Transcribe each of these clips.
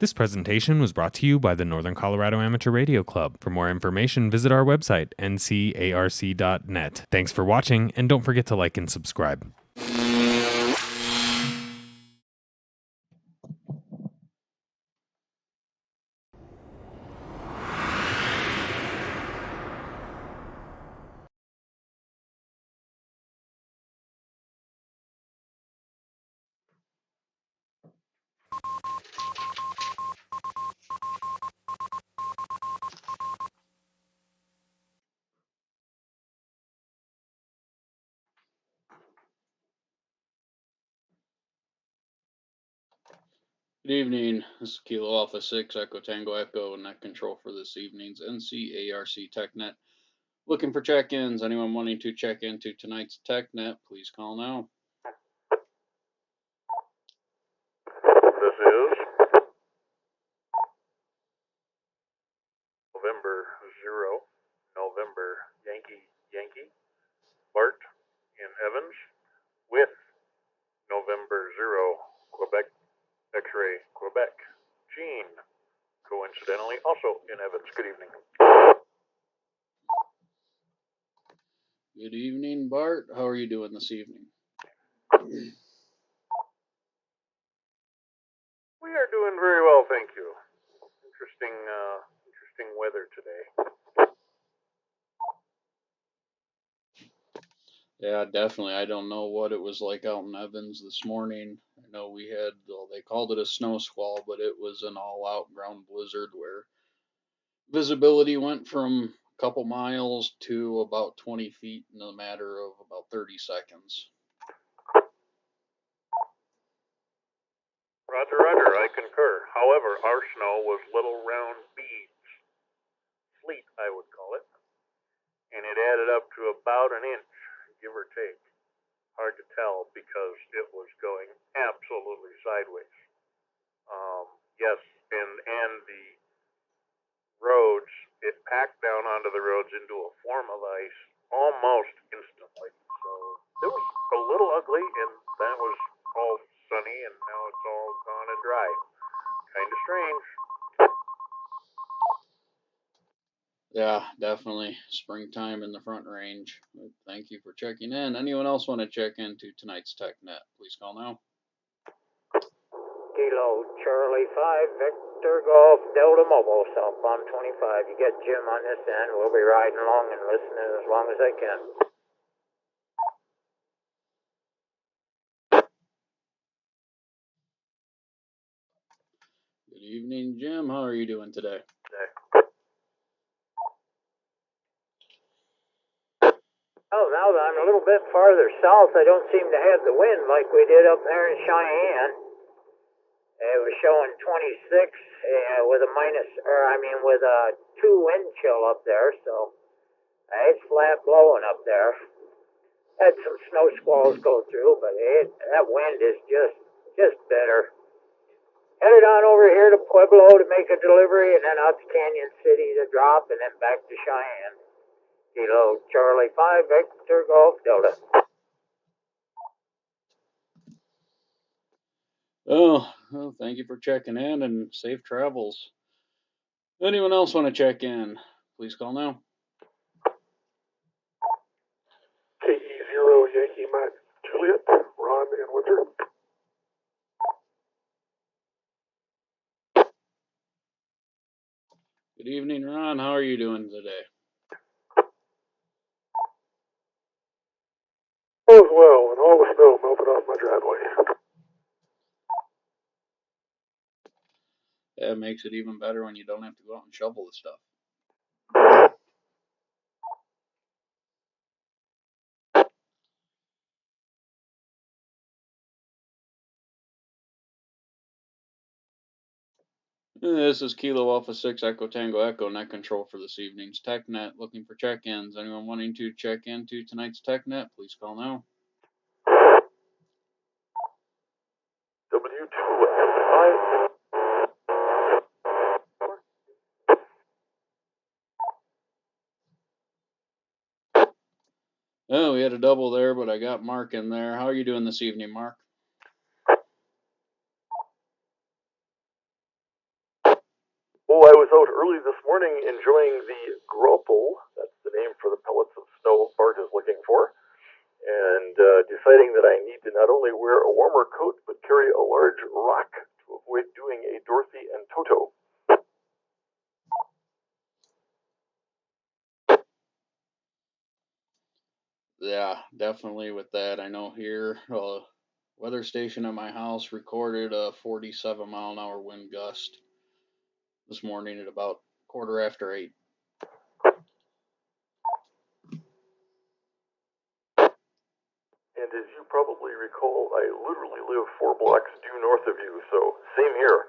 This presentation was brought to you by the Northern Colorado Amateur Radio Club. For more information, visit our website, ncarc.net. Thanks for watching, and don't forget to like and subscribe. Good evening. This is Kilo Alpha 6 Echo Tango Echo Net Control for this evening's NCARC TechNet. Looking for check-ins. Anyone wanting to check into tonight's TechNet, please call now. This is November 0, November Yankee, Bart in Evans with November 0, Quebec, X-Ray, Quebec, Gene, coincidentally also in Evans. Good evening. Good evening, Bart. How are you doing this evening? We are doing very well, thank you. Interesting weather today. Yeah, definitely. I don't know what it was like out in Evans this morning. I know we had, well, they called it a snow squall, but it was an all-out ground blizzard where visibility went from a couple miles to about 20 feet in a matter of about 30 seconds. Roger, I concur. However, our snow was little round beads. Sleet, I would call it. And it added up to about an inch, give or take. Hard to tell because it was going absolutely sideways. Yes, and the roads, it packed down onto the roads into a form of ice almost instantly. So it was a little ugly, and then it was all sunny, and now it's all gone and dry. Kind of strange. Yeah, definitely springtime in the Front Range. Thank you for checking in. Anyone else want to check into tonight's TechNet? Please call now. Kilo Charlie 5 Victor Golf Delta Mobile southbound 25. You get Jim on this end. We'll be riding along and listening as long as I can. Good evening, Jim. How are you doing today? Oh, now that I'm a little bit farther south, I don't seem to have the wind like we did up there in Cheyenne. It was showing 26 with a 2 wind chill up there, so it's flat blowing up there. Had some snow squalls go through, but that wind is just bitter. Headed on over here to Pueblo to make a delivery, and then out to Canyon City to drop, and then back to Cheyenne. Kilo Charlie 5 Victor Golf Delta. Oh, well, thank you for checking in and safe travels. Anyone else want to check in? Please call now. KE0 Yankee Mike Juliet, Ron and Winter. Good evening, Ron. How are you doing today? All is well, and all the snow melted off my driveway. That makes it even better when you don't have to go out and shovel the stuff. This is Kilo Alpha 6 Echo Tango Echo Net Control for this evening's TechNet. Looking for check-ins. Anyone wanting to check into tonight's TechNet, please call now. W2 Oh, we had a double there, but I got Mark in there. How are you doing this evening, Mark? morning enjoying the grapple, that's the name for the pellets of snow Bart is looking for, and deciding that I need to not only wear a warmer coat, but carry a large rock to avoid doing a Dorothy and Toto. Yeah, definitely with that. I know here, weather station at my house recorded a 47-mile-an-hour wind gust this morning at about 8:15. And as you probably recall, I literally live 4 blocks due north of you, so same here.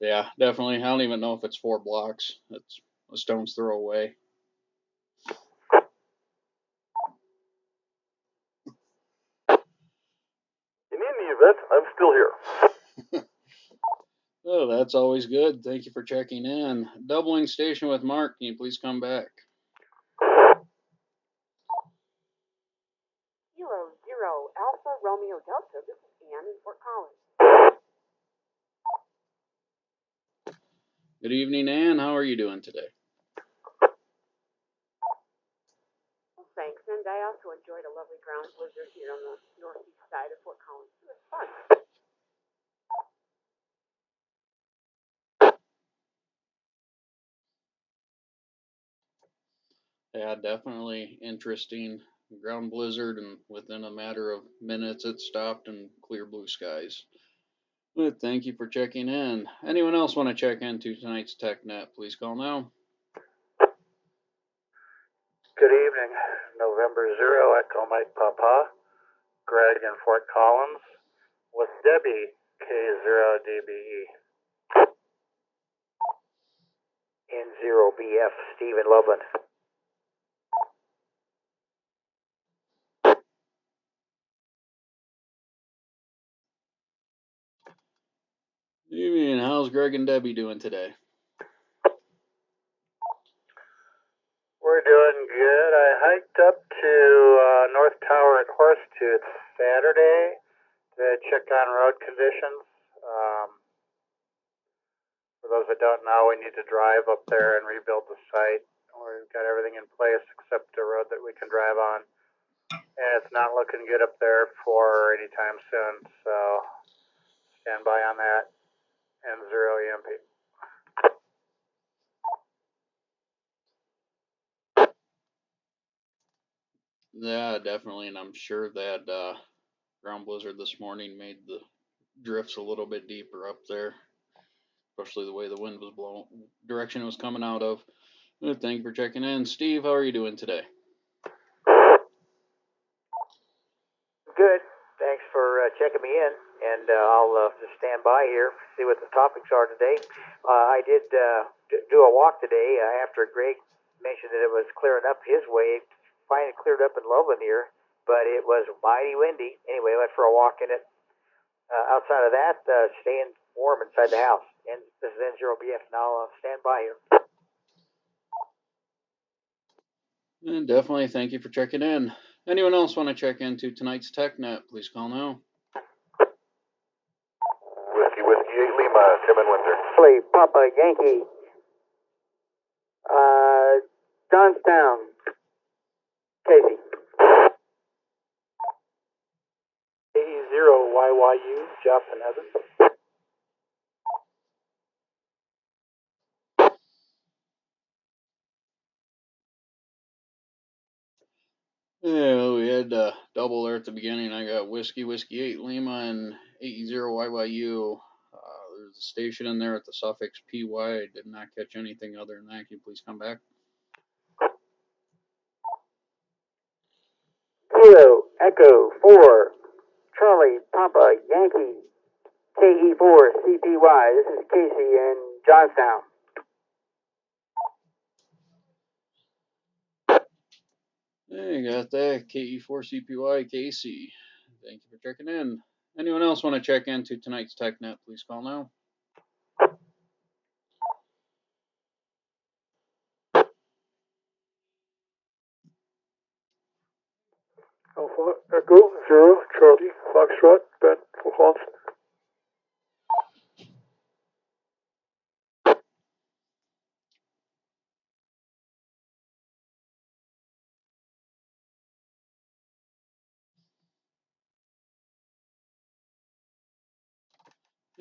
Yeah, definitely. I don't even know if it's 4 blocks. It's a stone's throw away. In any event, I'm still here. Oh, that's always good. Thank you for checking in. Doubling station with Mark. Can you please come back? Kilo 0 Alpha Romeo Delta. This is Ann in Fort Collins. Good evening, Ann. How are you doing today? Well, thanks. And I also enjoyed a lovely ground blizzard here on the northeast side of Fort Collins. It was fun. Yeah, definitely interesting. Ground blizzard, and within a matter of minutes, it stopped and clear blue skies. But thank you for checking in. Anyone else want to check into tonight's TechNet? Please call now. Good evening. November 0, Echo Mike Papa, Greg in Fort Collins, with Debbie, K0DBE. N0BF, Stephen Loveland. Evening. How's Greg and Debbie doing today? We're doing good. I hiked up to North Tower at Horsetooth Saturday to check on road conditions. For those that don't know, we need to drive up there and rebuild the site. We've got everything in place except a road that we can drive on. And it's not looking good up there for any time soon, so stand by on that. N0 EMP. Yeah, definitely. And I'm sure that ground blizzard this morning made the drifts a little bit deeper up there, especially the way the wind was blowing, direction it was coming out of. Thank you for checking in. Steve, how are you doing today? Good. Thanks for checking me in, and I'll just stand by here, see what the topics are today. I did do a walk today after Greg mentioned that it was clearing up his way. Finally cleared up in Loveland here, but it was mighty windy. Anyway, went for a walk in it. Outside of that, staying warm inside the house. And this is N0BF, and I'll stand by here. And definitely thank you for checking in. Anyone else want to check into tonight's TechNet? Please call now. Whiskey 8 Lima, Tim and Winter. Play Papa Yankee. Johnstown. Casey. AE0 YYU, Jeff and Evan. Yeah, we had double there at the beginning. I got Whiskey 8 Lima and 80 YYU. There's a station in there at the suffix PY. I did not catch anything other than that. Can you please come back? Kilo Echo 4 Charlie Papa Yankee KE4 CPY. This is Casey in Johnstown. Hey, you got that. KE4CPY Casey. Thank you for checking in. Anyone else want to check into tonight's TechNet? Please call now. Alpha Echo 0 Charlie Foxtrot Ben Hans.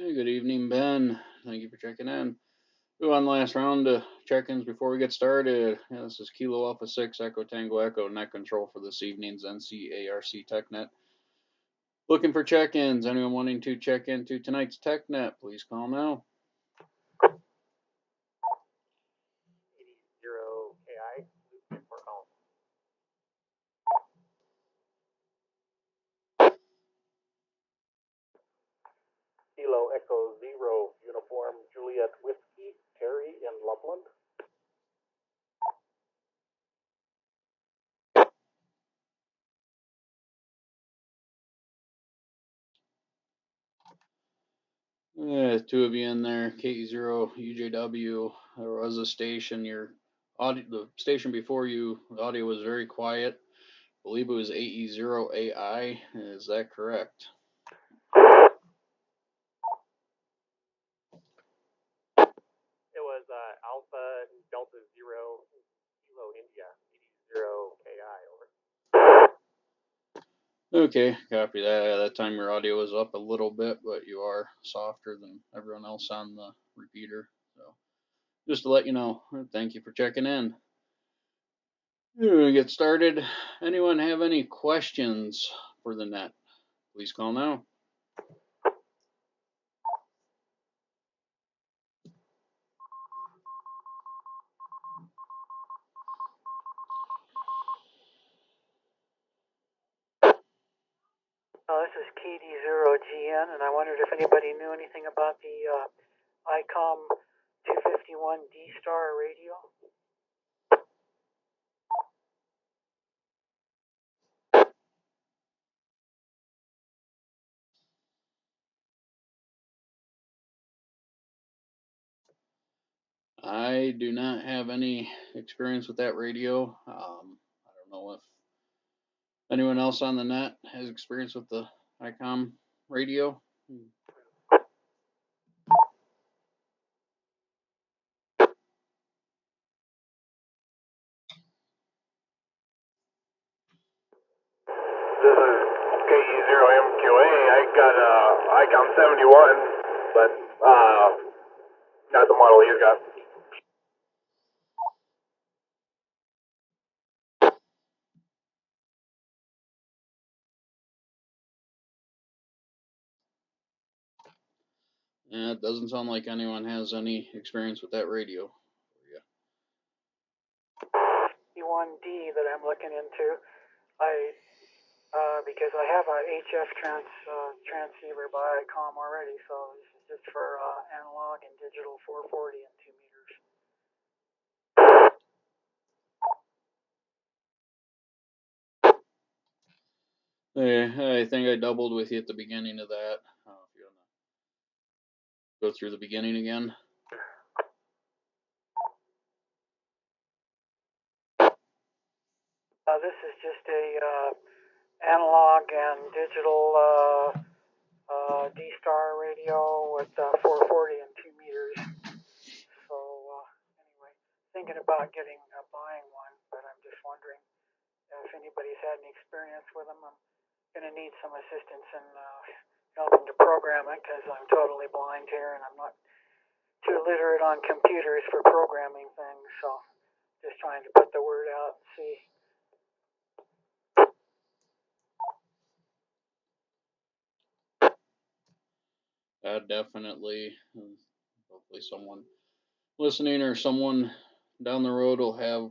Hey, good evening, Ben. Thank you for checking in. One last round of check-ins before we get started. Yeah, this is Kilo Alpha 6 Echo Tango Echo net control for this evening's NCARC TechNet. Looking for check-ins. Anyone wanting to check into tonight's TechNet, please call now. 80 KI, Fort Collins. Kilo Echo 0, Uniform Juliet Whiskey, Terry in Loveland. Two of you in there. KE0 UJW. There was a station. The station before you, the audio was very quiet. I believe it was AE0AI. Is that correct? It was Alpha Delta 0, Kilo India, 80 KI, over. Okay, copy that. That time your audio was up a little bit, but you are softer than everyone else on the repeater. So just to let you know, thank you for checking in. We're gonna get started. Anyone have any questions for the net? Please call now. This is KD0GN, and I wondered if anybody knew anything about the ICOM 251 D-Star radio. I do not have any experience with that radio. I don't know if anyone else on the net has experience with the ICOM radio. This is KE0MQA. I got ICOM 71, but not the model you got. It doesn't sound like anyone has any experience with that radio. E1D that I'm looking into. Because I have a HF transceiver by ICOM already, so this is just for analog and digital 440 and 2 meters. I think I doubled with you at the beginning of that. If you want to go through the beginning again. This is just a analog and digital D-Star radio with 440 and 2 meters. So anyway, thinking about buying one, but I'm just wondering if anybody's had any experience with them. I'm going to need some assistance in helping to program it because I'm totally blind here and I'm not too literate on computers for programming things. So just trying to put the word out and see. Definitely. Hopefully someone listening or someone down the road will have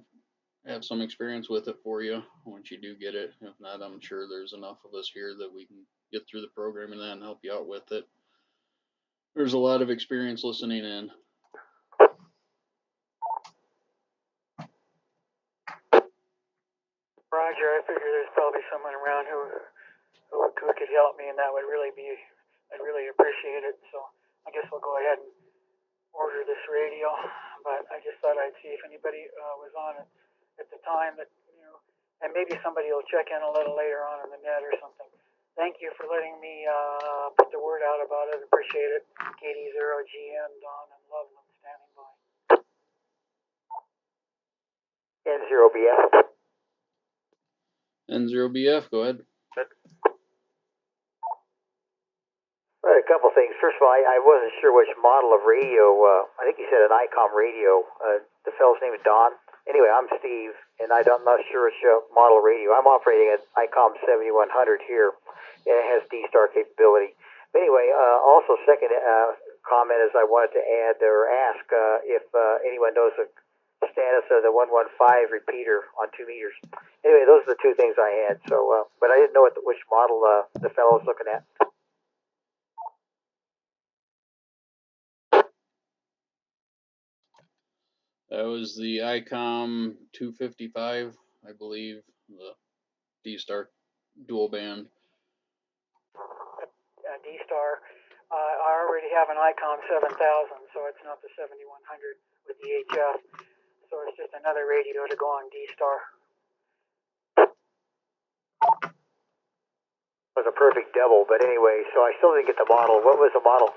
some experience with it for you once you do get it. If not, I'm sure there's enough of us here that we can get through the programming and help you out with it. There's a lot of experience listening in. Roger, I figure there's probably someone around who could help me, and that would really be, I'd really appreciate it. So I guess we'll go ahead and order this radio, but I just thought I'd see if anybody was on it at the time that, and maybe somebody will check in a little later on in the net or something. Thank you for letting me put the word out about it. Appreciate it. KD0GN, Don and Loveland standing by. N0BF. N0BF, go ahead. Right, couple things. First of all, I wasn't sure which model of radio. I think you said an ICOM radio. The fellow's name is Don. Anyway, I'm Steve, and I'm not sure which model radio. I'm operating an ICOM 7100 here, and it has D-Star capability. But anyway, also second comment is I wanted to add or ask if anyone knows the status of the 115 repeater on 2 meters. Anyway, those are the two things I had. So, but I didn't know which model the fellow's looking at. That was the ICOM 255, I believe, the D-Star dual band. D-Star. I already have an ICOM 7000, so it's not the 7100 with the HF. So it's just another radio to go on D-Star. It was a perfect double, but anyway, so I still didn't get the model. What was the model?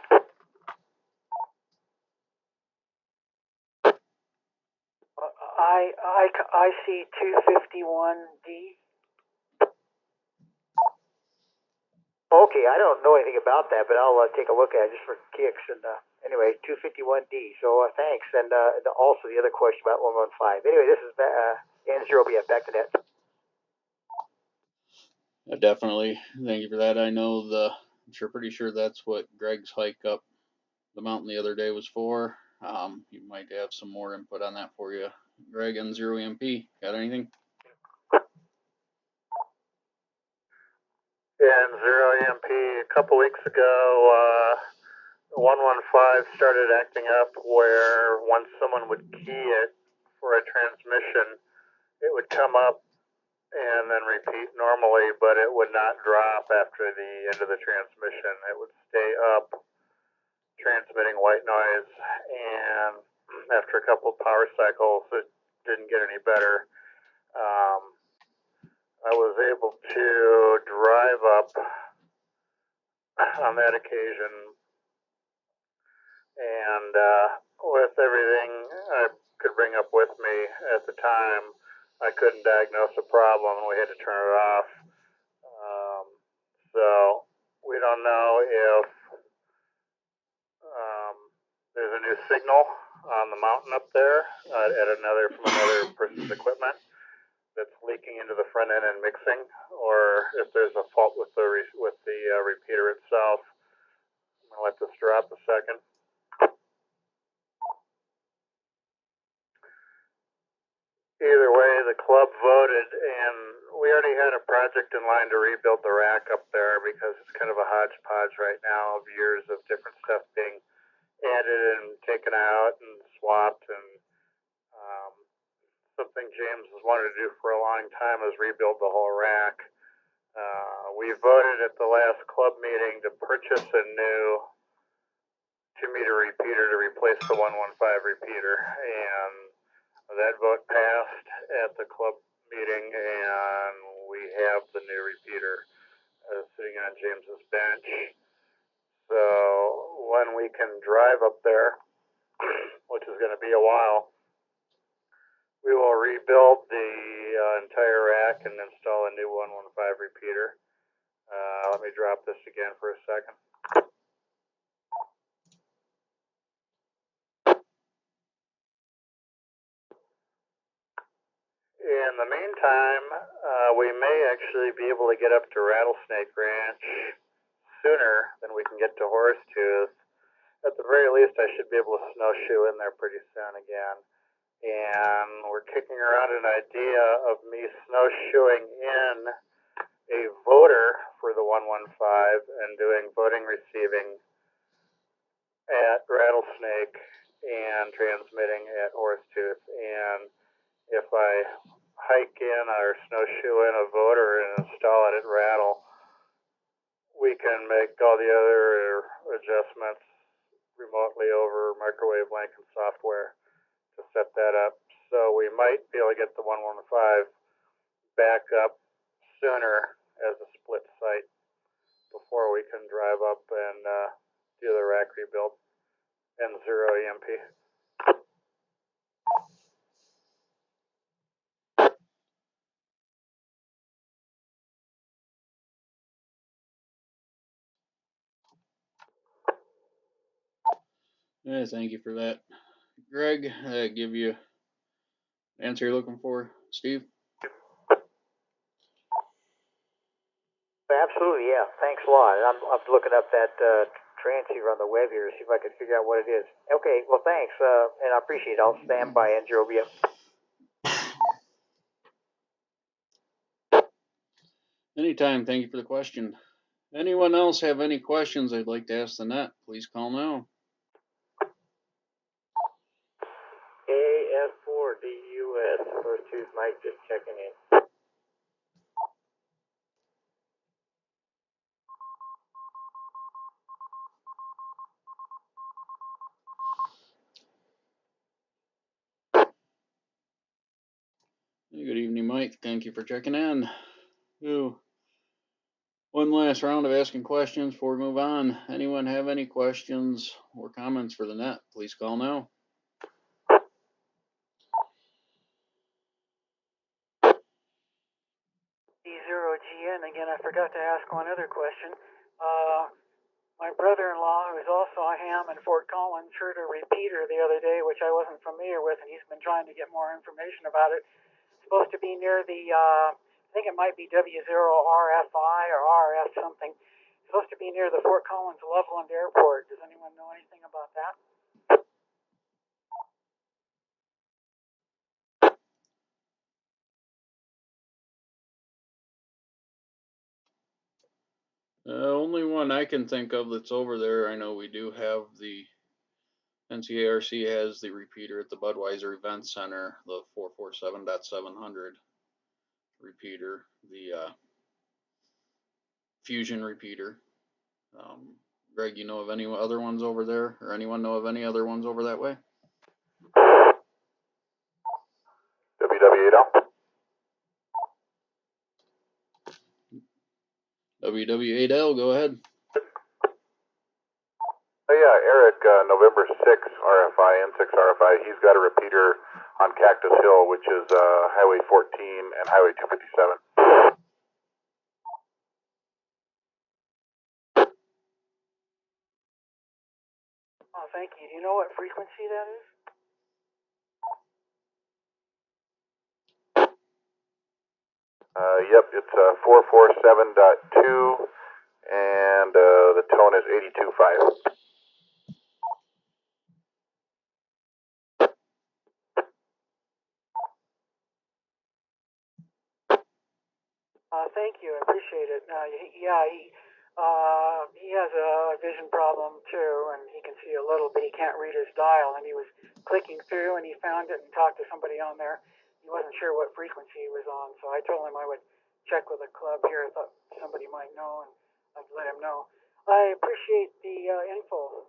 IC251D. Okay, I don't know anything about that, but I'll take a look at it just for kicks. And anyway, 251D. So thanks. And also the other question about 115. Anyway, this is N0BF. Back to net. Definitely. Thank you for that. I know pretty sure that's what Greg's hike up the mountain the other day was for. He might have some more input on that for you. Greg, N0EMP, got anything? Yeah, and Zero EMP, a couple weeks ago, 115 started acting up where once someone would key it for a transmission, it would come up and then repeat normally, but it would not drop after the end of the transmission. It would stay up, transmitting white noise, and after a couple of power cycles, it didn't get any better. I was able to drive up on that occasion, and with everything I could bring up with me at the time, I couldn't diagnose a problem, and we had to turn it off. So we don't know if there's a new signal on the mountain up there from another person's equipment that's leaking into the front end and mixing, or if there's a fault with the repeater itself. I'm gonna let this drop a second. Either way, the club voted, and we already had a project in line to rebuild the rack up there because it's kind of a hodgepodge right now of years of different stuff being added and taken out and swapped, and something James has wanted to do for a long time is rebuild the whole rack. We voted at the last club meeting to purchase a new 2-meter repeater to replace the 115 repeater, and that vote passed at the club meeting, and we have the new repeater sitting on James's bench. So when we can drive up there, which is going to be a while, we will rebuild the entire rack and install a new 115 repeater. Let me drop this again for a second. In the meantime, we may actually be able to get up to Rattlesnake Ranch sooner than we can get to Horsetooth. At the very least, I should be able to snowshoe in there pretty soon again. And we're kicking around an idea of me snowshoeing in a voter for the 115 and doing voting receiving at Rattlesnake and transmitting at Horsetooth. And if I hike in or snowshoe in a voter and install it at Rattle, we can make all the other adjustments remotely over microwave link and software to set that up. So we might be able to get the 115 back up sooner as a split site before we can drive up and do the rack rebuild and Zero EMP. Yeah, thank you for that. Greg, give you the answer you're looking for. Steve? Absolutely, yeah. Thanks a lot. I'm looking up that transceiver on the web here to see if I can figure out what it is. Okay, well, thanks, and I appreciate it. I'll stand by Androvia. Anytime. Thank you for the question. Anyone else have any questions they'd like to ask the net? Please call now. AF4DUS, first two's Mike, just checking in. Good evening, Mike. Thank you for checking in. Ooh. One last round of asking questions before we move on. Anyone have any questions or comments for the net? Please call now. D0GN, again, I forgot to ask one other question. My brother-in-law, who is also a ham in Fort Collins, heard a repeater the other day, which I wasn't familiar with, and he's been trying to get more information about it. It's supposed to be near the, I think it might be W0RFI or RF something. It's supposed to be near the Fort Collins Loveland Airport. Does anyone know anything about that? Only one I can think of that's over there. I know we do have the NCARC has the repeater at the Budweiser Event Center, the 447.700 repeater, the Fusion repeater. Greg, you know of any other ones over there, or anyone know of any other ones over that way? WW8L. WW8L, go ahead. Oh yeah, Eric, November 6 RFI, N6 RFI, he's got a repeater on Cactus Hill, which is Highway 14 and Highway 257. Oh, thank you. Do you know what frequency that is? Yep, it's 447.2, and the tone is 82.5. Thank you. I appreciate it. He has a vision problem too, and he can see a little, but he can't read his dial. And he was clicking through, and he found it and talked to somebody on there. He wasn't sure what frequency he was on, so I told him I would check with a club here. I thought somebody might know, and I'd let him know. I appreciate the info,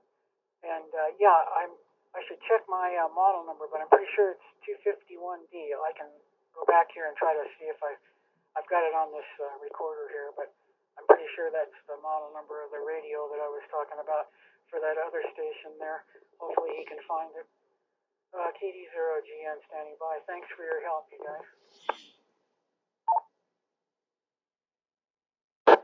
and I should check my model number, but I'm pretty sure it's 251D. I can go back here and try to see if I've got it on this recorder here, but I'm pretty sure that's the model number of the radio that I was talking about for that other station there. Hopefully he can find it. KD0GN standing by. Thanks for your help, you guys.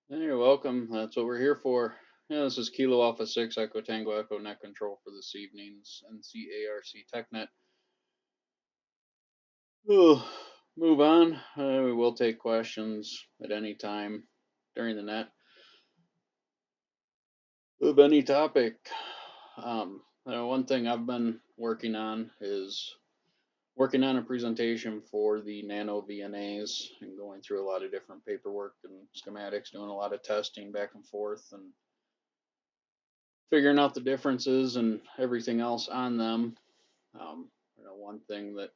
You're welcome. That's what we're here for. Yeah, this is Kilo Alpha 6 Echo Tango Echo Net Control for this evening's NCARC TechNet. We'll move on. We will take questions at any time during the net of any topic. One thing I've been working on is working on a presentation for the nano VNAs and going through a lot of different paperwork and schematics, doing a lot of testing back and forth and figuring out the differences and everything else on them. One thing that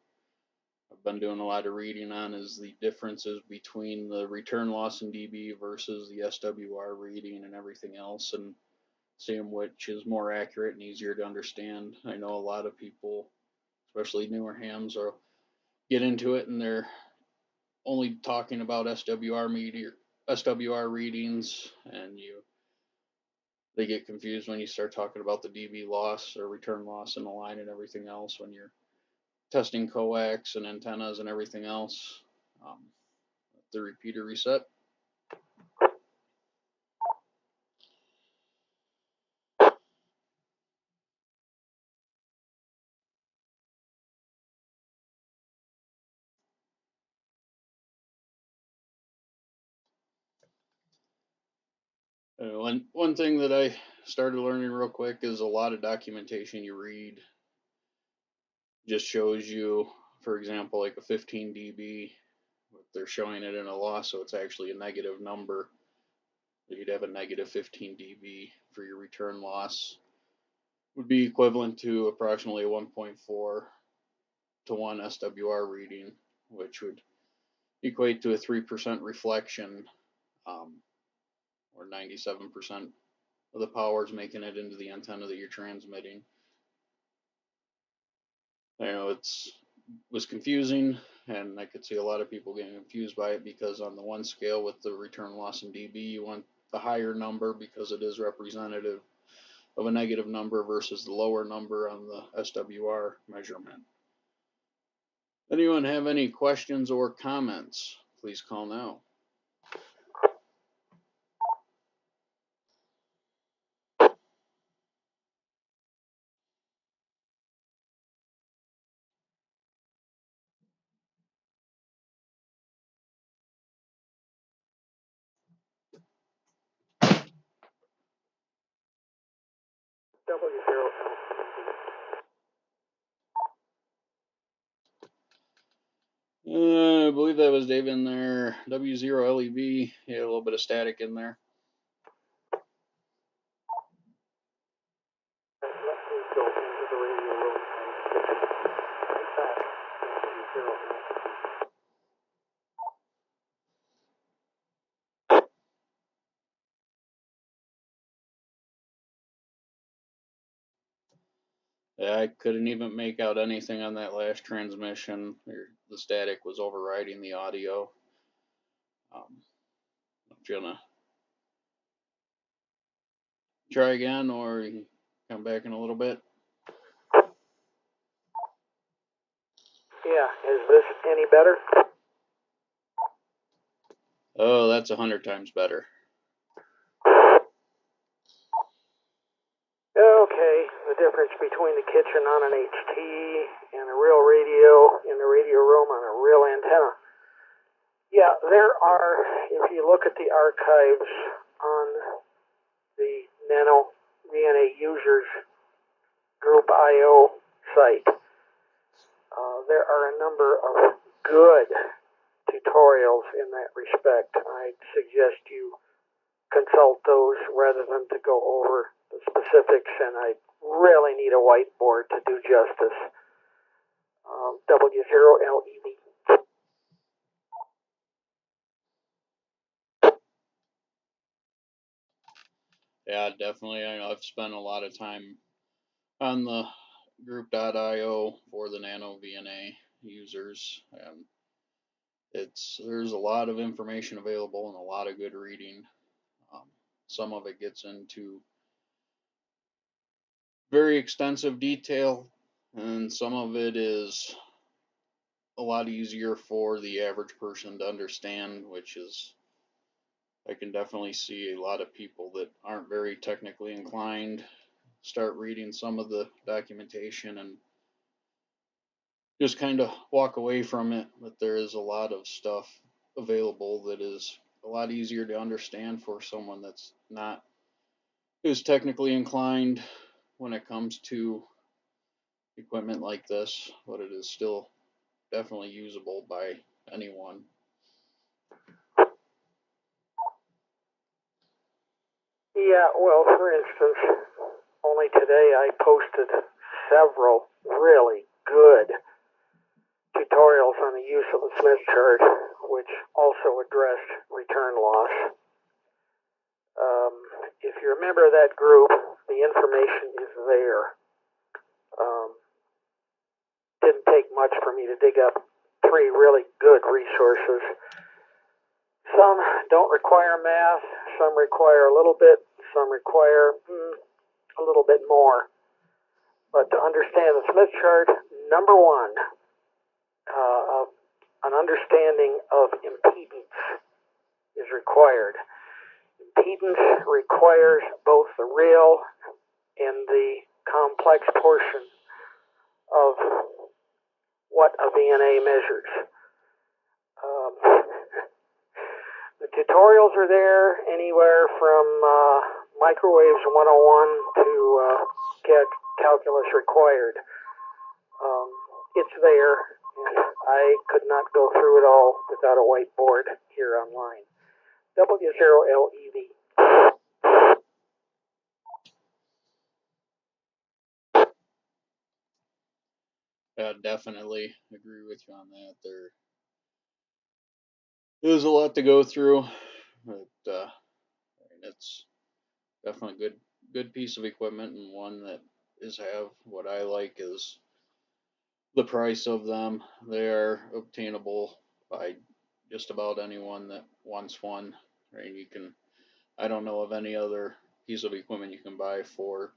I've been doing a lot of reading on is the differences between the return loss in dB versus the SWR reading and everything else, and seeing which is more accurate and easier to understand. I know a lot of people, especially newer hams, will get into it and they're only talking about SWR readings, and they get confused when you start talking about the dB loss or return loss in the line and everything else when you're testing coax and antennas and everything else. The repeater reset. One thing that I started learning real quick is a lot of documentation you read just shows you, for example, like a 15 dB, they're showing it in a loss, so it's actually a negative number. You'd have a negative 15 dB for your return loss. Would be equivalent to approximately a 1.4 to 1 SWR reading, which would equate to a 3% reflection, or 97% of the power is making it into the antenna that you're transmitting. I know it was confusing, and I could see a lot of people getting confused by it because on the one scale with the return loss in dB, you want the higher number because it is representative of a negative number versus the lower number on the SWR measurement. Anyone have any questions or comments? Please call now. I believe that was Dave in there. W0 LEV. Yeah, a little bit of static in there. Yeah, I couldn't even make out anything on that last transmission. The static was overriding the audio. I'm gonna try again, or you can come back in a little bit. Yeah, is this any better? Oh, that's 100 times better. Okay, the difference between the kitchen on an HT and a real radio in the radio room on a real antenna. Yeah, there are, if you look at the archives on the Nano VNA users group IO site, there are a number of good tutorials in that respect. I'd suggest you consult those rather than to go over the specifics, and I really need a whiteboard to do justice. W0 LEV. Yeah, definitely. I know I've spent a lot of time on the group.io for the Nano VNA users, and there's a lot of information available and a lot of good reading. Some of it gets into very extensive detail, and some of it is a lot easier for the average person to understand, which is, I can definitely see a lot of people that aren't very technically inclined start reading some of the documentation and just kind of walk away from it. But there is a lot of stuff available that is a lot easier to understand for someone that's not as technically inclined when it comes to equipment like this, but it is still definitely usable by anyone. Yeah, well, for instance, only today I posted several really good tutorials on the use of the Smith chart, which also addressed return loss. If you remember that group, the information is there. Didn't take much for me to dig up 3 really good resources. Some don't require math, some require a little bit, some require a little bit more. But to understand the Smith chart, number one, an understanding of impedance is required. Impedance requires both the real and the complex portion of what a VNA measures. The tutorials are there, anywhere from microwaves 101 to calculus required. It's there, and I could not go through it all without a whiteboard here online. W0LEV. Yeah, definitely agree with you on that. There's a lot to go through, but it's definitely good piece of equipment, and one that what I like is the price of them. They are obtainable by just about anyone that wants one. Right? I don't know of any other piece of equipment you can buy for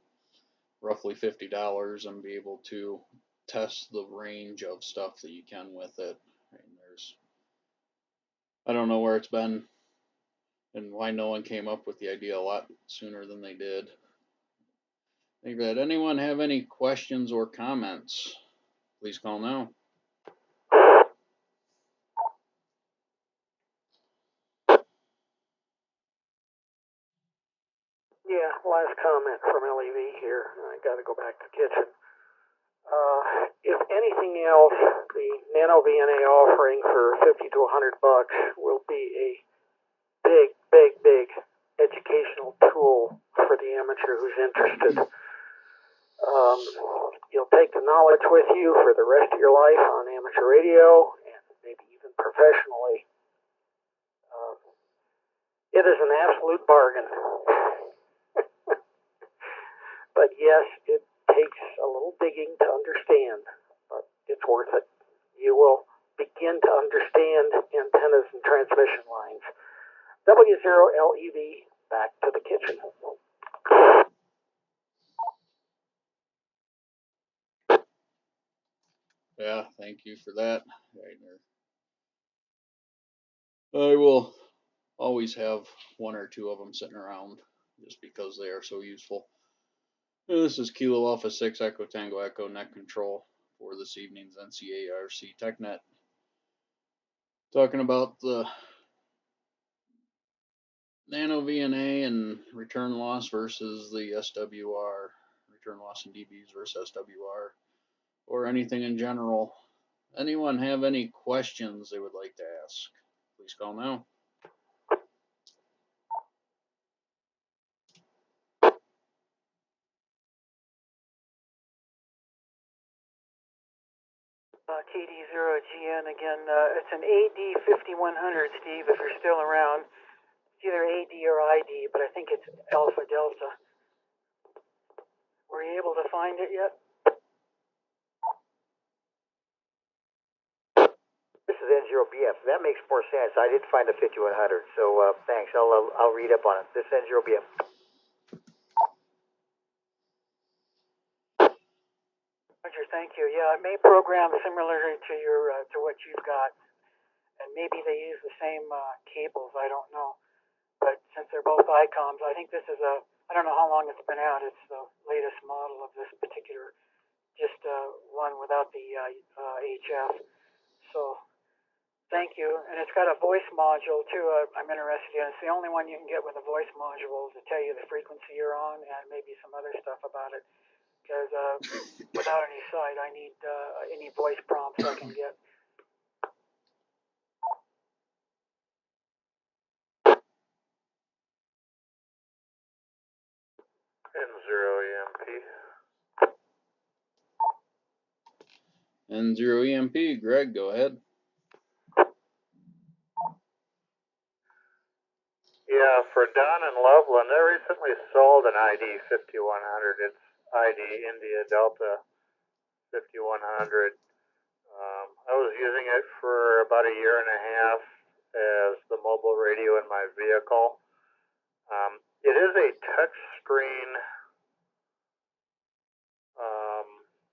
roughly $50 and be able to test the range of stuff that you can with it. Right? I don't know where it's been and why no one came up with the idea a lot sooner than they did. Did anyone have any questions or comments? Please call now. Yeah, last comment from LEV here. I got to go back to the kitchen. If anything else, the Nano VNA offering for $50 to $100 will be a big educational tool for the amateur who's interested. You'll take the knowledge with you for the rest of your life on amateur radio and maybe even professionally. It is an absolute bargain. But yes, it takes a little digging to understand, but it's worth it. You will begin to understand antennas and transmission lines. W0LEV, back to the kitchen. Yeah, thank you for that. I will always have one or two of them sitting around just because they are so useful. This is Kilo Alpha 6 Echo Tango Echo Net Control for this evening's NCARC TechNet. Talking about the Nano VNA and return loss versus the SWR, return loss in dBs versus SWR, or anything in general. Anyone have any questions they would like to ask? Please call now. TD0GN again. It's an AD5100, Steve, if you're still around. It's either AD or ID, but I think it's Alpha Delta. Were you able to find it yet? This is N0BF. That makes more sense. I did find a 5100, so thanks. I'll read up on it. This is N0BF. Roger, thank you. Yeah, it may program similarly to your to what you've got, and maybe they use the same cables. I don't know, but since they're both ICOMs, I think this is I don't know how long it's been out. It's the latest model of this particular, just one without the HF. So thank you. And it's got a voice module too. I'm interested in. It's the only one you can get with a voice module to tell you the frequency you're on and maybe some other stuff about it. Because without any sight, I need any voice prompts I can get. N0EMP. N0EMP, Greg, go ahead. Yeah, for Don and Loveland, they recently sold an ID 5100. It's ID India Delta 5100. I was using it for about a year and a half as the mobile radio in my vehicle. It is a touch screen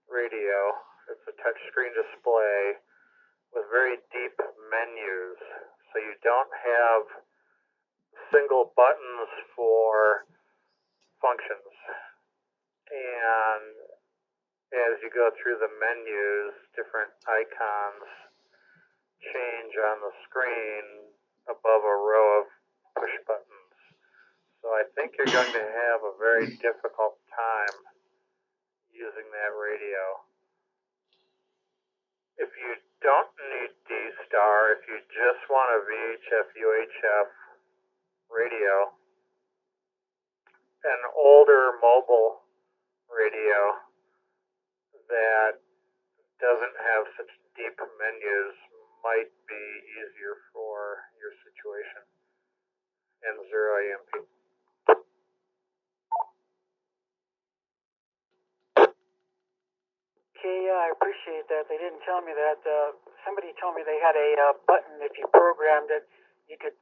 radio. It's a touch screen display with very deep menus, so you don't have single buttons for functions. And as you go through the menus, different icons change on the screen above a row of So I think you're going to have a very difficult time using that radio. If you don't need D-Star, if you just want a VHF, UHF radio, an older mobile radio that doesn't have such deep menus might be easier for your situation. N0EMP. Okay, yeah, I appreciate that. They didn't tell me that. Somebody told me they had a button. If you programmed it, you could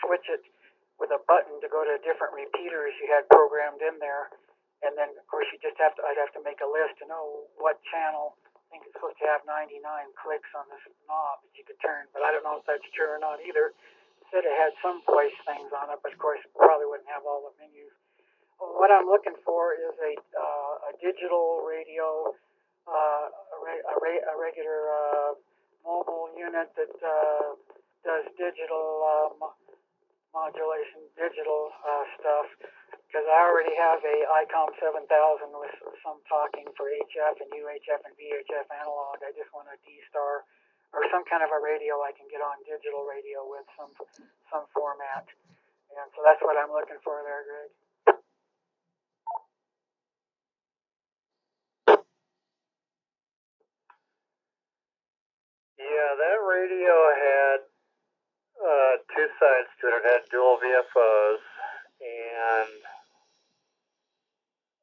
switch it with a button to go to different repeaters you had programmed in there. And then, of course, I'd have to make a list to know what channel. I think it's supposed to have 99 clicks on this knob that you could turn, but I don't know if that's true or not either. It said it had some voice things on it, but of course, it probably wouldn't have all the menus. What I'm looking for is a digital radio, a regular mobile unit that does digital modulation, digital stuff. Because I already have a ICOM 7000 with some talking for HF and UHF and VHF analog. I just want a D-Star or some kind of a radio I can get on digital radio with some format. And so that's what I'm looking for there, Greg. Yeah, that radio had two sides to it. It had dual VFOs, and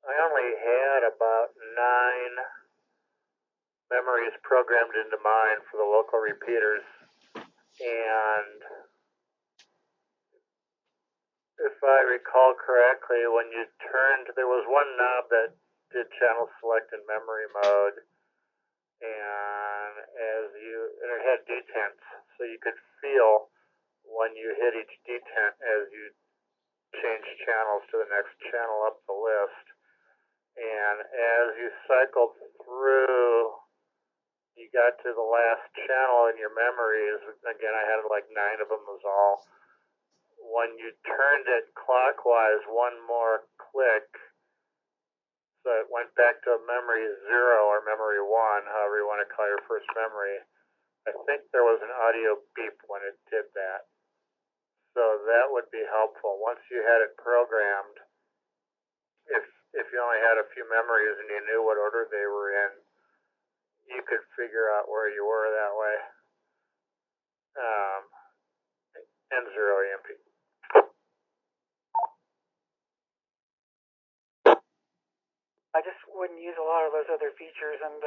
I only had about 9 memories programmed into mine for the local repeaters. And if I recall correctly, when you turned, there was one knob that did channel select in memory mode, and it had detents, so you could feel when you hit each detent as you change channels to the next channel up the list. And as you cycled through, you got to the last channel in your memories. Again, I had like 9 of them was all. When you turned it clockwise one more click, so it went back to memory 0 or memory 1, however you want to call your first memory. I think there was an audio beep when it did that. So that would be helpful. Once you had it programmed, if you only had a few memories and you knew what order they were in, you could figure out where you were that way. N0EMP. I just wouldn't use a lot of those other features, and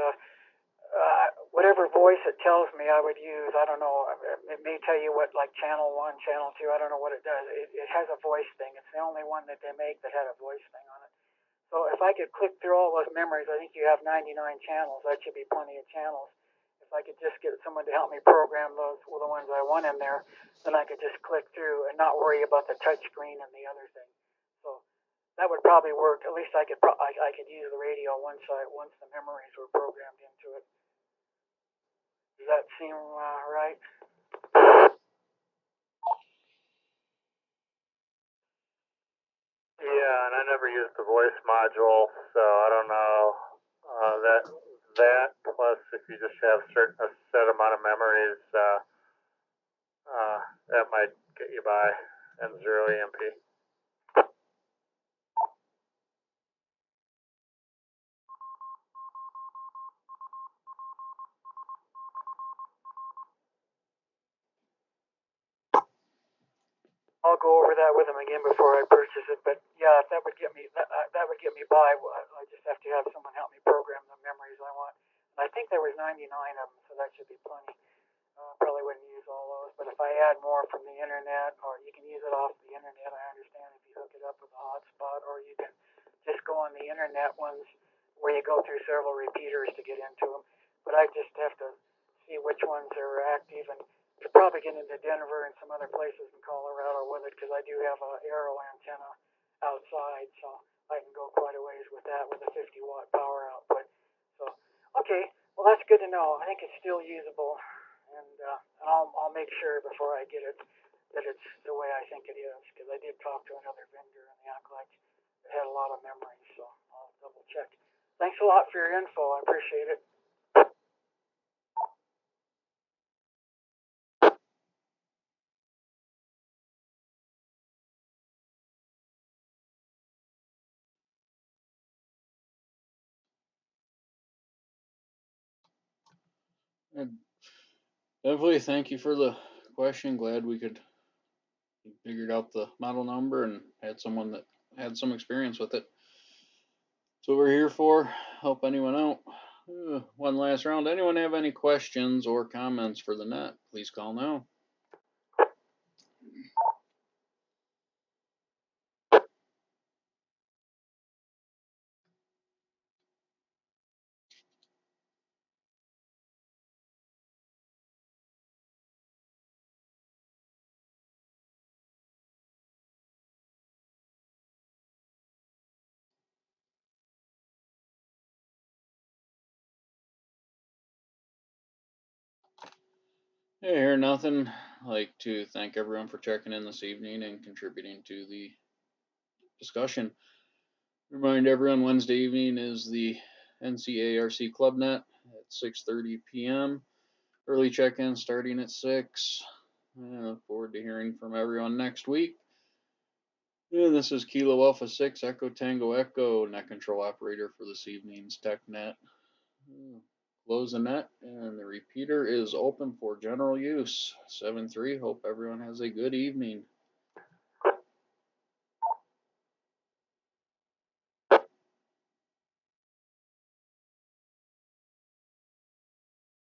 whatever voice it tells me I would use. I don't know. It may tell you what, like channel 1, channel 2. I don't know what it does. It has a voice thing. It's the only one that they make that had a voice thing on it. So if I could click through all those memories, I think you have 99 channels. That should be plenty of channels. If I could just get someone to help me program those, well, the ones I want in there, then I could just click through and not worry about the touch screen and the other thing. So that would probably work. At least I could use the radio once the memories were programmed into it. Does that seem right? Yeah, and I never used the voice module, so I don't know. That plus if you just have a set amount of memories, that might get you by. N0EMP. I'll go over that with them again before I purchase it. But yeah, that would get me by. I just have to have someone help me program the memories I want. And I think there was 99 of them, so that should be plenty. Probably wouldn't use all those, but if I add more from the internet, or you can use it off the internet, I understand if you hook it up with a hotspot, or you can just go on the internet ones where you go through several repeaters to get into them. But I just have to see which ones are active, and you probably get into Denver and some other places in Colorado with it, because I do have a aero antenna outside, so I can go quite a ways with that with a 50-watt power output. So, okay, well that's good to know. I think it's still usable. And I'll make sure before I get it that it's the way I think it is, because I did talk to another vendor in the Accolade that had a lot of memories, so I'll double check. Thanks a lot for your info. I appreciate it. And definitely thank you for the question. Glad we could figured out the model number and had someone that had some experience with it. That's what we're here for. Help anyone out. One last round. Anyone have any questions or comments for the net? Please call now. Hey, hear nothing. I'd like to thank everyone for checking in this evening and contributing to the discussion. Remind everyone Wednesday evening is the NCARC Club Net at 6:30 p.m. Early check-in starting at 6. I look forward to hearing from everyone next week. And this is Kilo Alpha 6 Echo Tango Echo, net control operator for this evening's TechNet. Close the net, and the repeater is open for general use. 7-3. Hope everyone has a good evening.